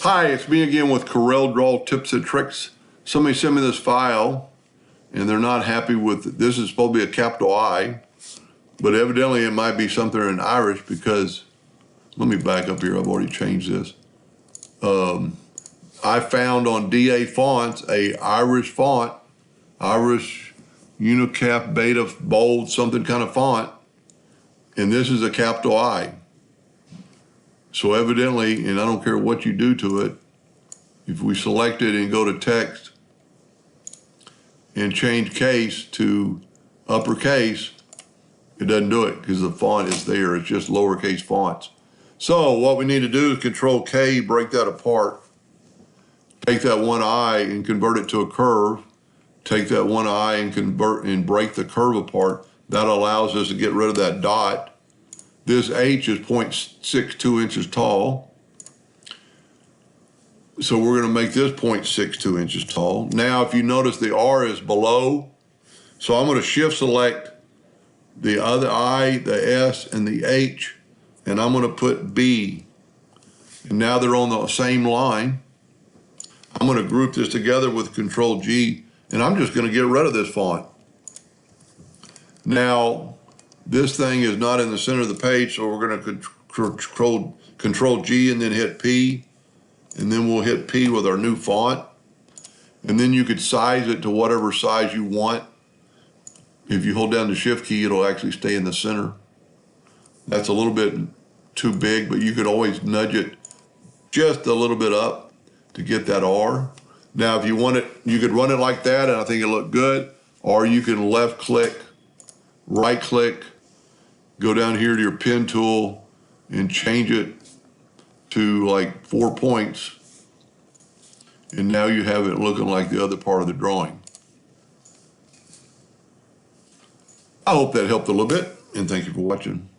Hi, it's me again with Corel Draw Tips and Tricks. Somebody sent me this file and they're not happy with it. This is supposed to be a capital I, but evidently it might be something in Irish because, let me back up here, I've already changed this. I found on DA Fonts a Irish font, Irish Unicap Beta Bold something kind of font, and this is a capital I. So evidently, and I don't care what you do to it, if we select it and go to text and change case to uppercase, it doesn't do it because the font is there. It's just lowercase fonts. So what we need to do is Control K, break that apart. Take that one I and convert it to a curve. Take that one I and convert and break the curve apart. That allows us to get rid of that dot. This H is 0.62 inches tall. So we're going to make this 0.62 inches tall. Now, if you notice, the R is below. So I'm going to shift select the other I, the S, and the H, and I'm going to put B. And now they're on the same line. I'm going to group this together with Control G, and I'm just going to get rid of this font. Now, this thing is not in the center of the page, so we're going to Control G and then hit P, and then we'll hit P with our new font. And then you could size it to whatever size you want. If you hold down the Shift key, it'll actually stay in the center. That's a little bit too big, but you could always nudge it just a little bit up to get that R. Now, if you want it, you could run it like that, and I think it'll look good, or you can left click, right click, go down here to your pen tool and change it to like 4 points. And now you have it looking like the other part of the drawing. I hope that helped a little bit, and thank you for watching.